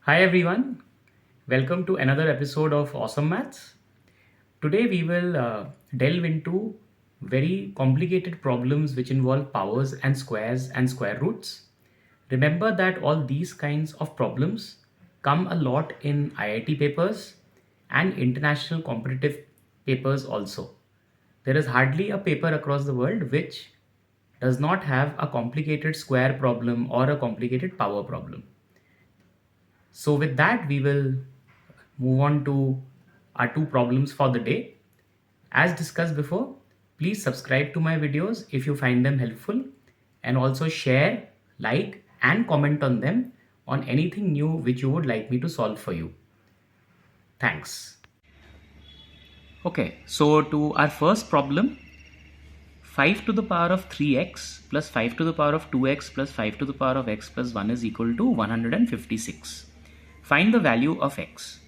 Hi everyone, welcome to another episode of Awesome Maths. Today we will delve into very complicated problems which involve powers and squares and square roots. Remember that all these kinds of problems come a lot in IIT papers and international competitive papers also. There is hardly a paper across the world which does not have a complicated square problem or a complicated power problem. So with that, we will move on to our two problems for the day. As discussed before, please subscribe to my videos if you find them helpful and also share, like and comment on them on anything new which you would like me to solve for you. Thanks. Okay, so to our first problem, 5 to the power of 3x plus 5 to the power of 2x plus 5 to the power of x plus 1 is equal to 156. Find the value of x.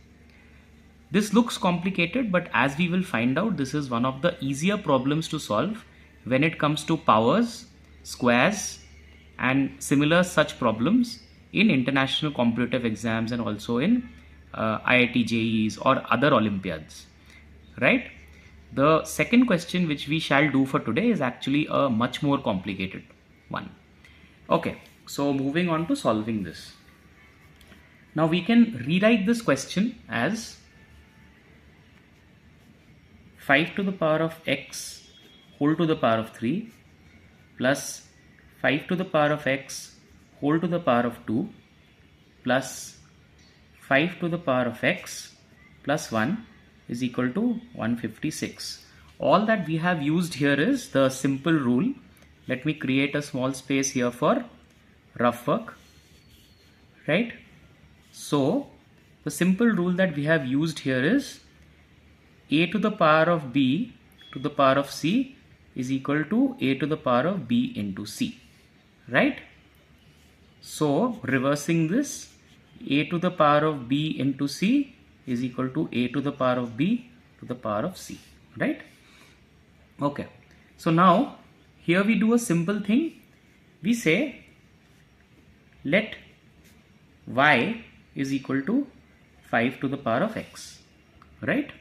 This looks complicated, but as we will find out, this is one of the easier problems to solve when it comes to powers, squares, and similar such problems in international competitive exams and also in IIT JEEs or other Olympiads, right? The second question which we shall do for today is actually a much more complicated one. Okay, so moving on to solving this. Now we can rewrite this question as 5 to the power of x whole to the power of 3 plus 5 to the power of x whole to the power of 2 plus 5 to the power of x plus 1 is equal to 156. All that we have used here is the simple rule. Let me create a small space here for rough work, right? So the simple rule that we have used here is a to the power of b to the power of c is equal to a to the power of b into c, right? So reversing this, a to the power of b into c is equal to a to the power of b to the power of c, right? Okay, so now here we do a simple thing. We say let y is equal to 5 to the power of x, right?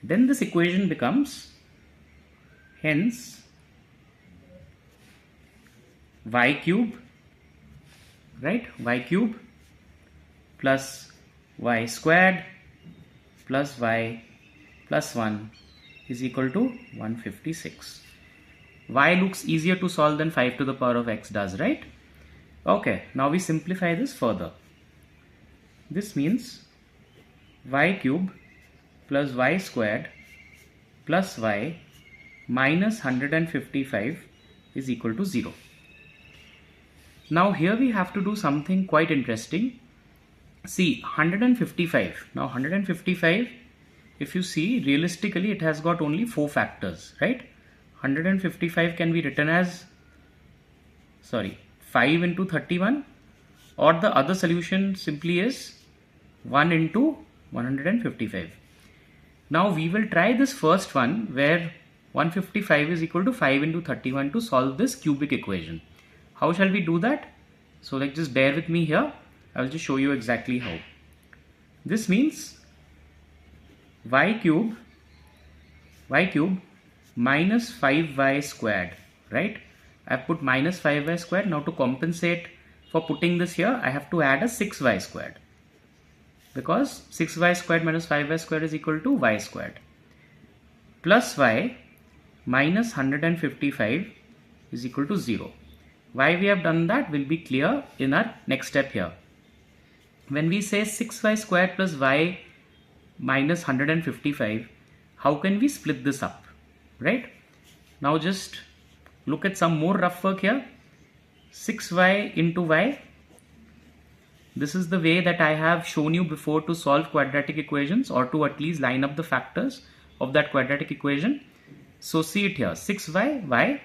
Then this equation becomes hence y cube, right? Y cube plus y squared plus y plus 1 is equal to 156. Y looks easier to solve than 5 to the power of x does, right? Okay, now we simplify this further. This means y cube plus y squared plus y minus 155 is equal to 0. Now here we have to do something quite interesting. See, 155. Now 155, if you see realistically, it has got only 4 factors, right? 155 can be written as 5 into 31, or the other solution simply is 1 into 155. Now we will try this first one where 155 is equal to 5 into 31 to solve this cubic equation. How shall we do that? So just bear with me here. I will just show you exactly how. This means y cube minus 5y squared, right? I have put minus 5y squared. Now to compensate for putting this here, I have to add a 6y squared, because 6y squared minus 5y squared is equal to y squared, plus y minus 155 is equal to 0. Why we have done that will be clear in our next step here. When we say 6y squared plus y minus 155, how can we split this up, right? Now just look at some more rough work here. 6y into y. This is the way that I have shown you before to solve quadratic equations, or to at least line up the factors of that quadratic equation. So see it here, 6y, y.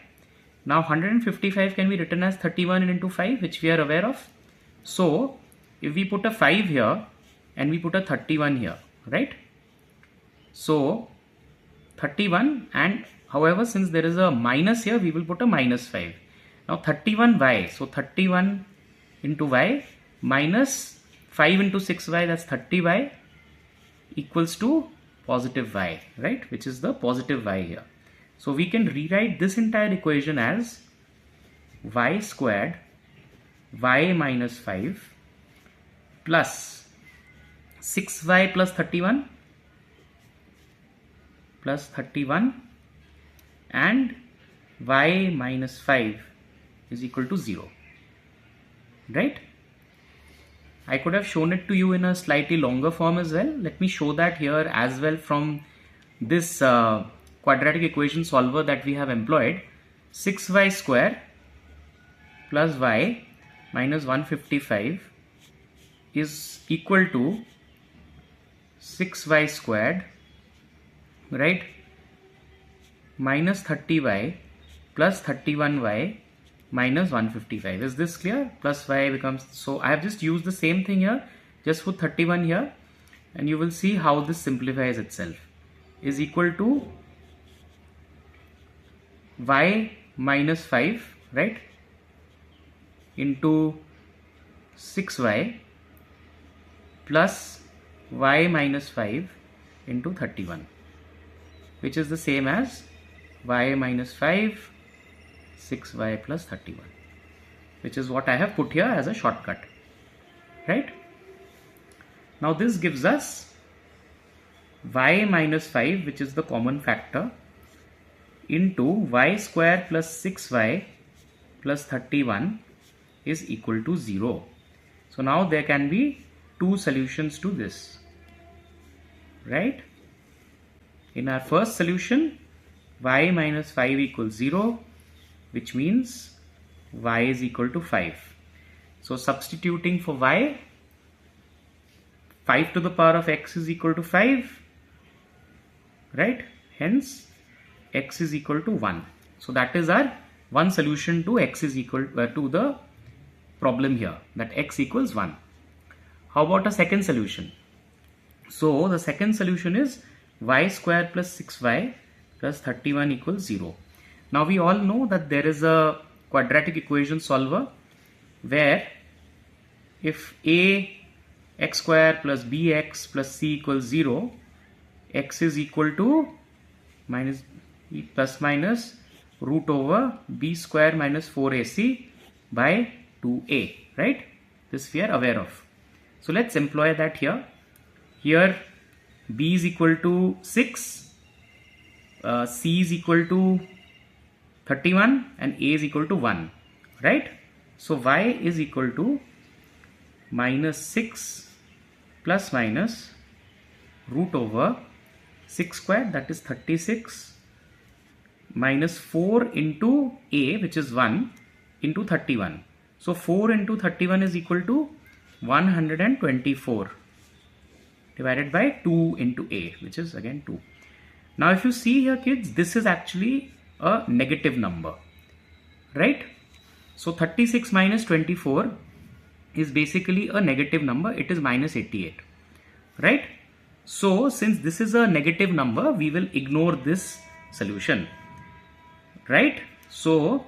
Now 155 can be written as 31 into 5, which we are aware of. So if we put a 5 here and we put a 31 here, right? So 31, and however, since there is a minus here, we will put a minus 5. Now 31y, so 31 into y minus 5 into 6y, that's 30y, equals to positive y, right? Which is the positive y here. So we can rewrite this entire equation as y squared y minus 5 plus 6y plus 31 and y minus 5 is equal to 0, right? I could have shown it to you in a slightly longer form as well. Let me show that here as well from this quadratic equation solver that we have employed. 6y square plus y minus 155 is equal to 6y squared, right, minus 30y plus 31y minus 155. Is this clear? Plus y becomes, so I have just used the same thing here, just put 31 here, and you will see how this simplifies itself. Is equal to y minus 5, right, into 6y plus y minus 5 into 31, which is the same as y minus 5 6y plus 31, which is what I have put here as a shortcut, right? Now this gives us y minus 5, which is the common factor, into y square plus 6y plus 31 is equal to 0. So now there can be two solutions to this, right? In our first solution, y minus 5 equals 0, which means y is equal to 5. So substituting for y, 5 to the power of x is equal to 5, right? Hence x is equal to 1. So that is our one solution to x is equal to the problem here, that x equals 1. How about a second solution? So the second solution is y square plus 6y plus 31 equals 0. Now we all know that there is a quadratic equation solver where if a x square plus bx plus c equals 0, x is equal to minus b plus minus root over b square minus 4ac by 2a, right? This we are aware of. So let's employ that here. Here b is equal to 6, c is equal to 31 and a is equal to 1, right? So y is equal to minus 6 plus minus root over 6 squared, that is 36, minus 4 into a, which is 1, into 31. So 4 into 31 is equal to 124 divided by 2 into a, which is again 2. Now if you see here kids, this is actually a negative number, right? So 36 minus 24 is basically a negative number. It is minus 88, right? So since this is a negative number, we will ignore this solution, right? So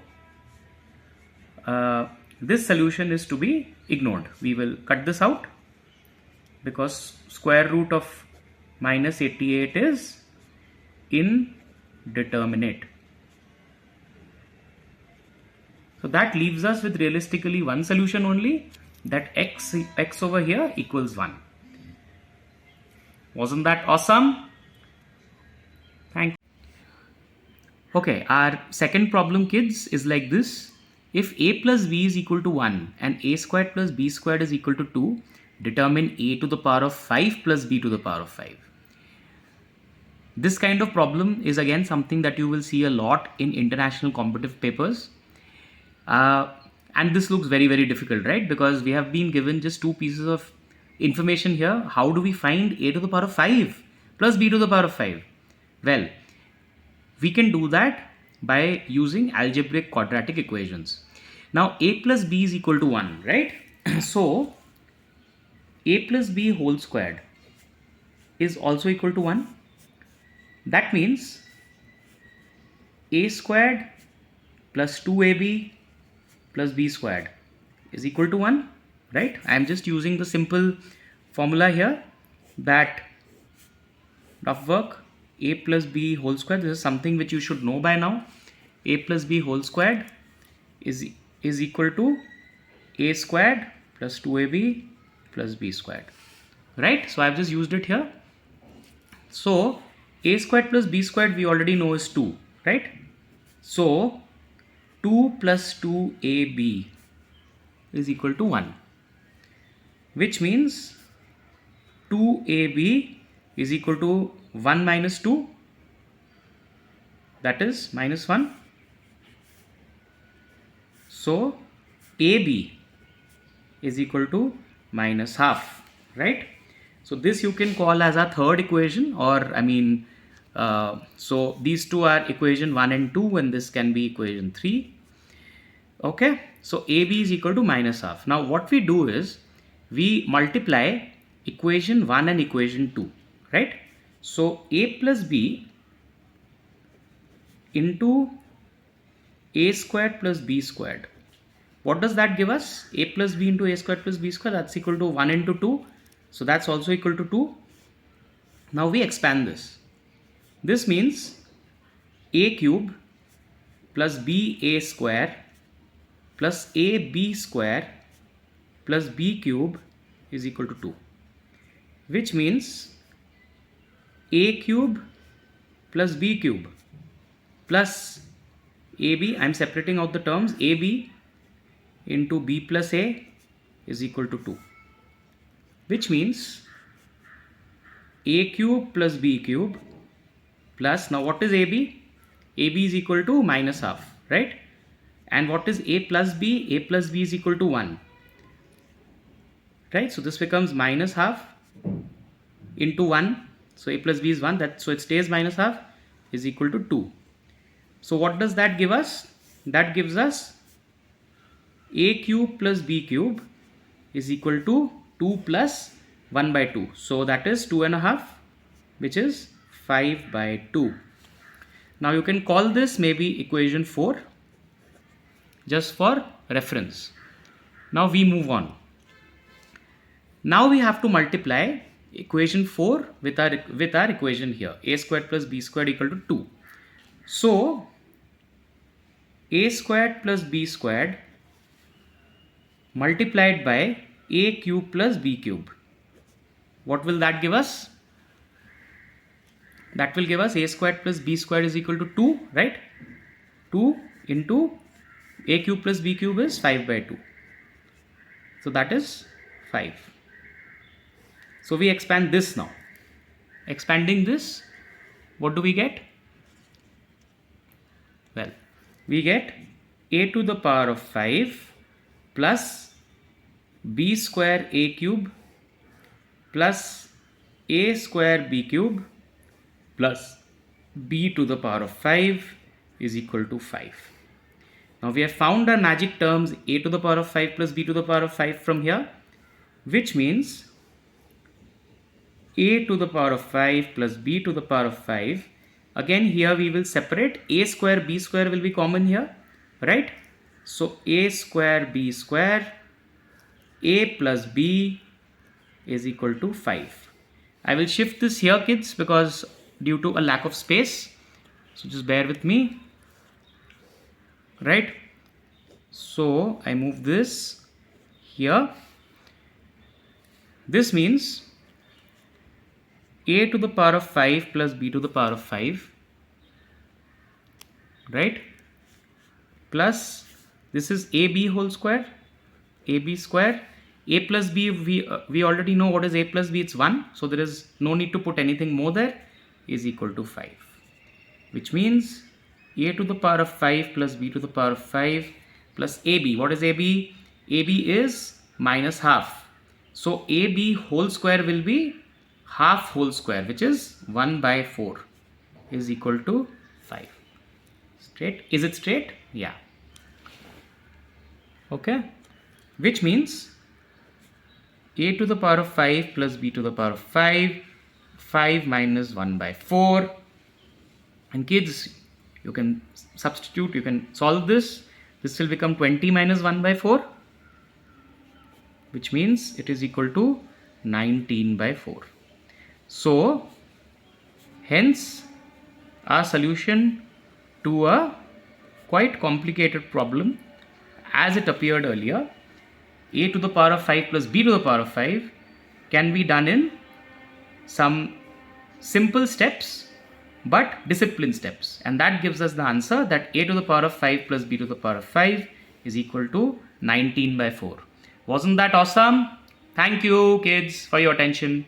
this solution is to be ignored. We will cut this out because square root of minus 88 is indeterminate. So that leaves us with realistically one solution only, that x over here equals 1. Wasn't that awesome? Thank you. Okay, our second problem kids is like this. If a plus b is equal to 1 and a squared plus b squared is equal to 2, determine a to the power of 5 plus b to the power of 5. This kind of problem is again something that you will see a lot in international competitive papers. And this looks very, very difficult, right? Because we have been given just two pieces of information here. How do we find a to the power of 5 plus b to the power of 5? Well, we can do that by using algebraic quadratic equations. Now a plus b is equal to 1, right? So a plus b whole squared is also equal to 1. That means a squared plus 2ab plus b squared is equal to 1. right? I am just using the simple formula here, that rough work, a plus b whole square. This is something which you should know by now. A plus b whole squared is equal to a squared plus 2ab plus b squared, right? So I've just used it here. So a squared plus b squared we already know is 2, right? So 2 plus 2ab is equal to 1, which means 2ab is equal to 1 minus 2, that is minus 1. So ab is equal to minus half, right? So this you can call as a third equation, or so these two are equation 1 and 2, and this can be equation 3. Okay, so AB is equal to minus half. Now what we do is we multiply equation 1 and equation 2, right? So A plus B into A squared plus B squared. What does that give us? A plus B into A squared plus B squared, that's equal to 1 into 2. So that's also equal to 2. Now we expand this. This means A cube plus BA square plus AB square plus B cube is equal to 2. Which means A cube plus B cube plus AB, I am separating out the terms, AB into B plus A is equal to 2. Which means A cube plus B cube plus, now what is AB? AB is equal to minus half, right? And what is A plus B? A plus B is equal to 1, right? So this becomes minus half into 1. So A plus B is 1, so it stays minus half, is equal to 2. So what does that give us? That gives us A cube plus B cube is equal to 2 plus 1 by 2. So that is 2.5, which is 5 by 2. Now you can call this maybe equation 4 just for reference. Now we move on. Now we have to multiply equation 4 with our equation here, a squared plus b squared equal to 2. So a squared plus b squared multiplied by a cube plus b cube. What will that give us? That will give us a squared plus b squared is equal to 2, right? 2 into a cube plus b cube is 5 by 2. So that is 5. So we expand this now. Expanding this, what do we get? Well, we get a to the power of 5 plus b square a cube plus a square b cube plus b to the power of 5 is equal to 5. Now we have found our magic terms a to the power of 5 plus b to the power of 5 from here, which means a to the power of 5 plus b to the power of 5. Again here we will separate, a square b square will be common here, right? So a square b square, a plus b is equal to 5. I will shift this here, kids, because due to a lack of space, so just bear with me, right? So I move this here. This means a to the power of 5 plus b to the power of 5, right? Plus this is ab whole square, ab square. A plus b, we already know what is a plus b, it's 1, so there is no need to put anything more there, is equal to 5, which means a to the power of 5 plus b to the power of 5 plus ab. What is ab? ab is minus half, so ab whole square will be half whole square, which is 1 by 4 is equal to 5. Straight? Is it straight? Yeah. Okay, which means a to the power of 5 plus b to the power of 5, 5 minus 1 by 4. And kids, you can substitute, you can solve this. This will become 20 minus 1 by 4. which means it is equal to 19 by 4. So hence our solution to a quite complicated problem as it appeared earlier, a to the power of 5 plus b to the power of 5 can be done in some simple steps but disciplined steps, and that gives us the answer that a to the power of 5 plus b to the power of 5 is equal to 19 by 4. Wasn't that awesome? Thank you kids for your attention.